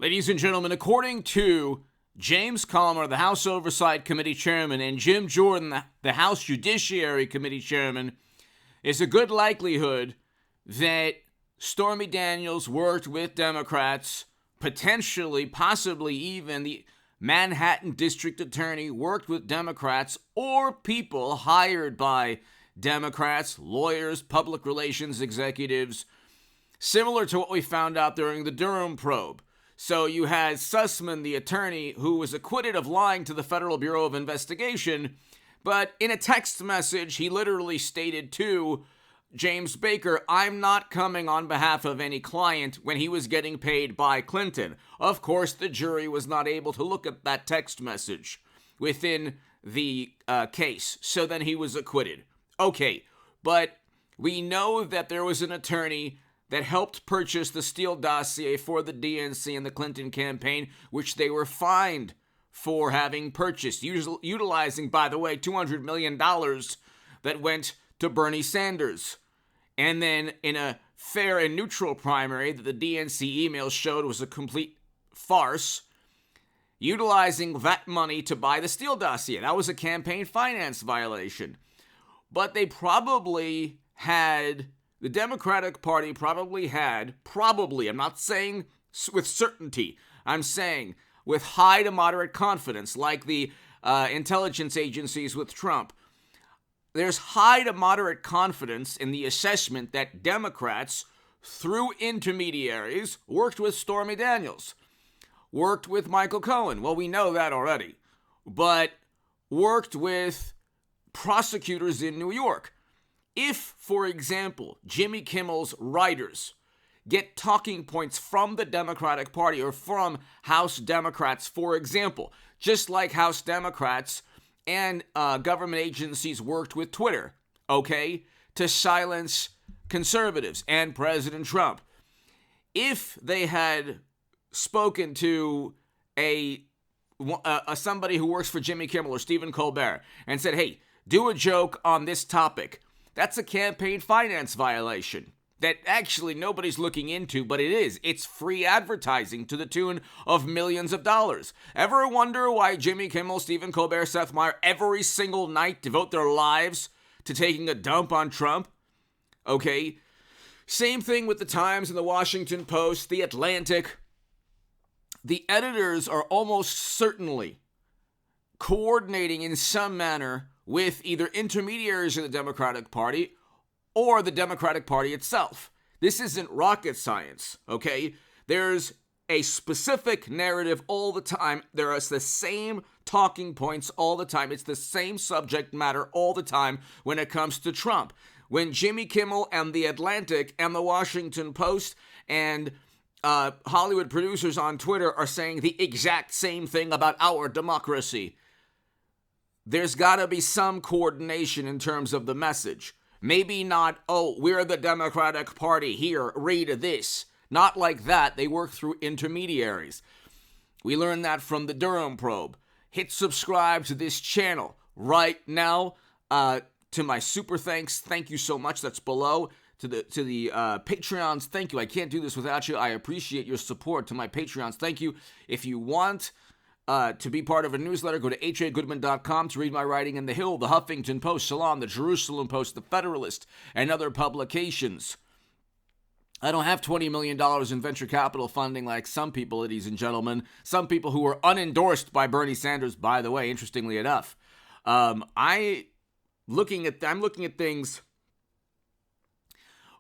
Ladies and gentlemen, according to James Comer, the House Oversight Committee Chairman, and Jim Jordan, the House Judiciary Committee Chairman, is a good likelihood that Stormy Daniels worked with Democrats, potentially, possibly even the Manhattan District Attorney worked with Democrats or people hired by Democrats, lawyers, public relations executives, similar to what we found out during the Durham probe. So you had Sussman, the attorney, who was acquitted of lying to the Federal Bureau of Investigation, but in a text message, he literally stated to James Baker, "I'm not coming on behalf of any client," when he was getting paid by Clinton. Of course, the jury was not able to look at that text message within the case, so then he was acquitted. Okay, but we know that there was an attorney that helped purchase the Steele dossier for the DNC and the Clinton campaign, which they were fined for having purchased, utilizing, by the way, $200 million that went to Bernie Sanders. And then in a fair and neutral primary that the DNC emails showed was a complete farce, utilizing that money to buy the Steele dossier. That was a campaign finance violation. But they probably had... The Democratic Party probably, I'm not saying with certainty, I'm saying with high to moderate confidence, like the intelligence agencies with Trump. There's high to moderate confidence in the assessment that Democrats, through intermediaries, worked with Stormy Daniels, worked with Michael Cohen. Well, we know that already. But worked with prosecutors in New York. If, for example, Jimmy Kimmel's writers get talking points from the Democratic Party or from House Democrats, for example, just like House Democrats and government agencies worked with Twitter, okay, to silence conservatives and President Trump. If they had spoken to somebody who works for Jimmy Kimmel or Stephen Colbert and said, hey, do a joke on this topic, that's a campaign finance violation that actually nobody's looking into, but it is. It's free advertising to the tune of millions of dollars. Ever wonder why Jimmy Kimmel, Stephen Colbert, Seth Meyers, every single night devote their lives to taking a dump on Trump? Okay. Same thing with the Times and the Washington Post, the Atlantic. The editors are almost certainly coordinating in some manner with either intermediaries in the Democratic Party or the Democratic Party itself. This isn't rocket science, okay? There's a specific narrative all the time. There are the same talking points all the time. It's the same subject matter all the time when it comes to Trump. When Jimmy Kimmel and the Atlantic and the Washington Post and Hollywood producers on Twitter are saying the exact same thing about our democracy, there's got to be some coordination in terms of the message. Maybe not, oh, we're the Democratic Party, here, read this. Not like that. They work through intermediaries. We learned that from the Durham probe. Hit subscribe to this channel right now. To my super thanks, thank you so much. That's below. To the Patreons, thank you. I can't do this without you. I appreciate your support. To my Patreons, thank you. If you want to be part of a newsletter, go to hagoodman.com to read my writing in The Hill, The Huffington Post, Salon, The Jerusalem Post, The Federalist, and other publications. I don't have $20 million in venture capital funding like some people, ladies and gentlemen. Some people who are unendorsed by Bernie Sanders, by the way, interestingly enough. I'm looking at things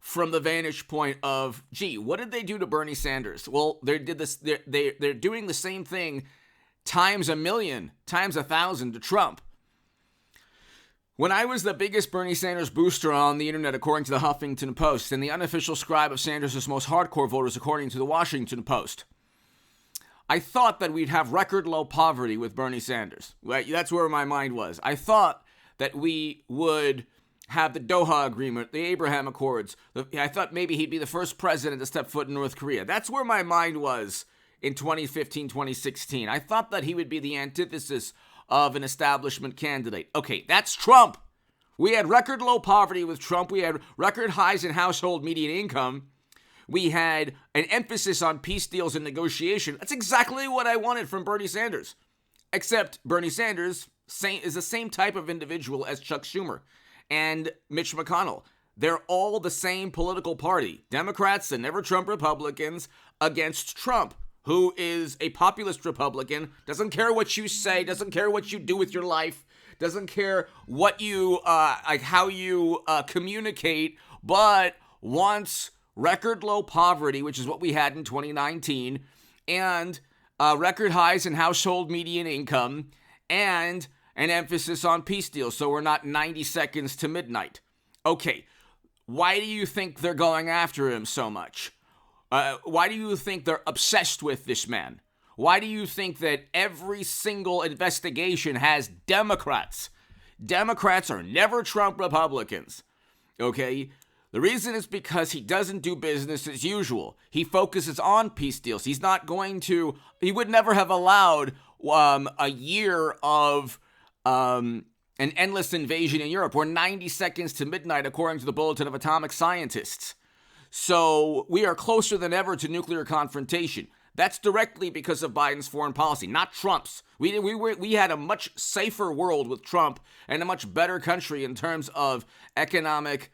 from the vantage point of, gee, what did they do to Bernie Sanders? Well, they're doing the same thing times 1,000,000, times 1,000 to Trump. When I was the biggest Bernie Sanders booster on the internet, according to the Huffington Post, and the unofficial scribe of Sanders' most hardcore voters, according to the Washington Post, I thought that we'd have record low poverty with Bernie Sanders. Right? That's where my mind was. I thought that we would have the Doha Agreement, the Abraham Accords. I thought maybe he'd be the first president to step foot in North Korea. That's where my mind was in 2015, 2016. I thought that he would be the antithesis of an establishment candidate. Okay, that's Trump. We had record low poverty with Trump. We had record highs in household median income. We had an emphasis on peace deals and negotiation. That's exactly what I wanted from Bernie Sanders. Except Bernie Sanders is the same type of individual as Chuck Schumer and Mitch McConnell. They're all the same political party. Democrats and never Trump Republicans against Trump, who is a populist Republican, doesn't care what you say, doesn't care what you do with your life, doesn't care what you, how you communicate, but wants record low poverty, which is what we had in 2019, and record highs in household median income, and an emphasis on peace deals, so we're not 90 seconds to midnight. Okay, why do you think they're going after him so much? Why do you think they're obsessed with this man? Why do you think that every single investigation has Democrats? Democrats are never Trump Republicans, okay? The reason is because he doesn't do business as usual. He focuses on peace deals. He would never have allowed a year of an endless invasion in Europe. We're 90 seconds to midnight, according to the Bulletin of Atomic Scientists. So we are closer than ever to nuclear confrontation. That's directly because of Biden's foreign policy, not Trump's. We had a much safer world with Trump and a much better country in terms of economic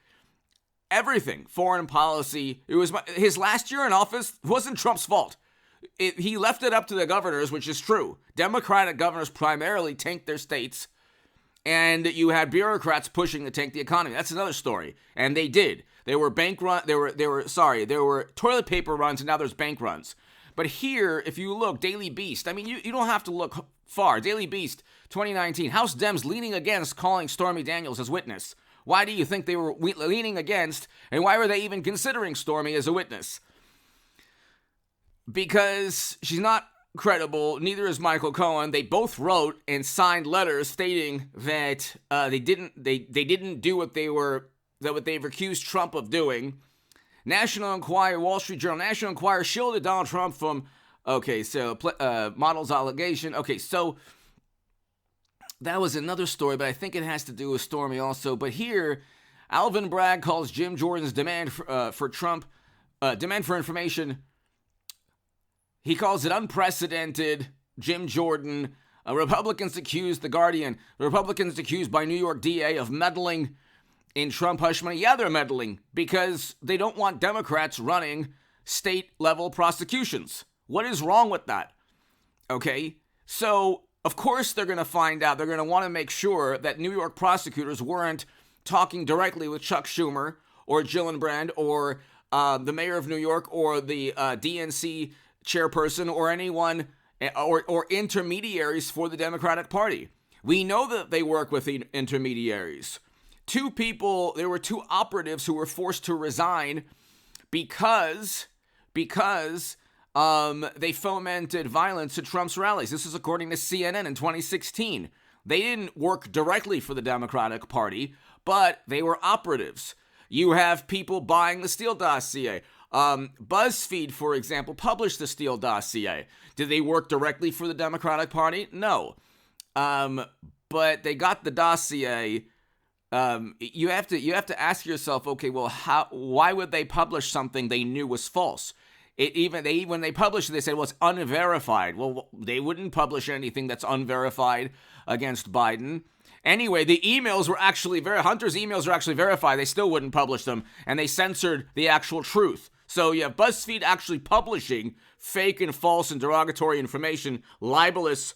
everything, foreign policy. It was his last year in office wasn't Trump's fault. He left it up to the governors, which is true. Democratic governors primarily tanked their states, and you had bureaucrats pushing to tank the economy. That's another story, and they did. There were there were toilet paper runs, and now there's bank runs. But here, if you look, Daily Beast, I mean, you don't have to look far. Daily Beast, 2019, House Dems leaning against calling Stormy Daniels as witness. Why do you think they were leaning against, and why were they even considering Stormy as a witness? Because she's not credible, neither is Michael Cohen. They both wrote and signed letters stating that they didn't do what they've accused Trump of doing. National Enquirer, Wall Street Journal, National Enquirer shielded Donald Trump from, Model's allegation. Okay, so that was another story, but I think it has to do with Stormy also. But here, Alvin Bragg calls Jim Jordan's demand for information, he calls it unprecedented. Jim Jordan, Republicans accused by New York DA of meddling in Trump hush money. Yeah, they're meddling because they don't want Democrats running state-level prosecutions. What is wrong with that? Okay, so of course they're going to find out. They're going to want to make sure that New York prosecutors weren't talking directly with Chuck Schumer or Gillibrand or the mayor of New York or the DNC chairperson or anyone or intermediaries for the Democratic Party. We know that they work with the intermediaries. There were two operatives who were forced to resign because they fomented violence at Trump's rallies. This is according to CNN in 2016. They didn't work directly for the Democratic Party, but they were operatives. You have people buying the Steele dossier. BuzzFeed, for example, published the Steele dossier. Did they work directly for the Democratic Party? No. But they got the dossier. You have to ask yourself, okay, well, why would they publish something they knew was false? When they published it, they said, well, it's unverified. Well, they wouldn't publish anything that's unverified against Biden. Anyway, the emails were actually Hunter's emails were actually verified. They still wouldn't publish them, and they censored the actual truth. So you have BuzzFeed actually publishing fake and false and derogatory information, libelous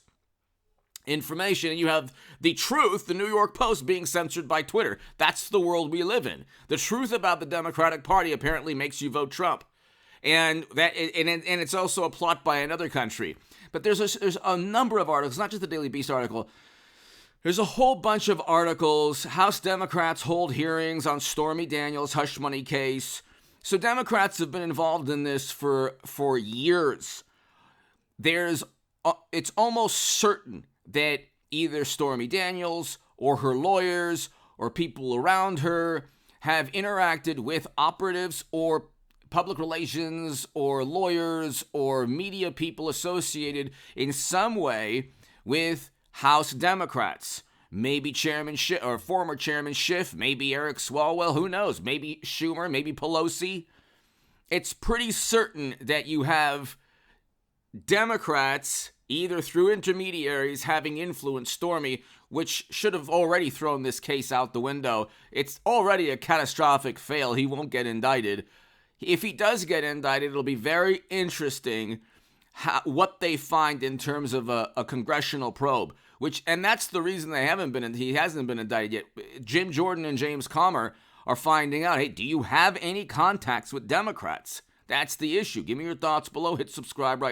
information, and you have the truth, the New York Post, being censored by Twitter. That's the world we live in. The truth about the Democratic Party apparently makes you vote Trump. And it's also a plot by another country. But there's a number of articles, not just the Daily Beast article. There's a whole bunch of articles. House Democrats hold hearings on Stormy Daniels' hush money case. So Democrats have been involved in this for years. It's almost certain that either Stormy Daniels or her lawyers or people around her have interacted with operatives or public relations or lawyers or media people associated in some way with House Democrats. Maybe Chairman Schiff or former Chairman Schiff, maybe Eric Swalwell, who knows? Maybe Schumer, maybe Pelosi. it's pretty certain that you have Democrats, either through intermediaries, having influenced Stormy, which should have already thrown this case out the window. It's already a catastrophic fail. He won't get indicted. If he does get indicted, it'll be very interesting what they find in terms of a congressional probe. And that's the reason he hasn't been indicted yet. Jim Jordan and James Comer are finding out, hey, do you have any contacts with Democrats? That's the issue. Give me your thoughts below. Hit subscribe right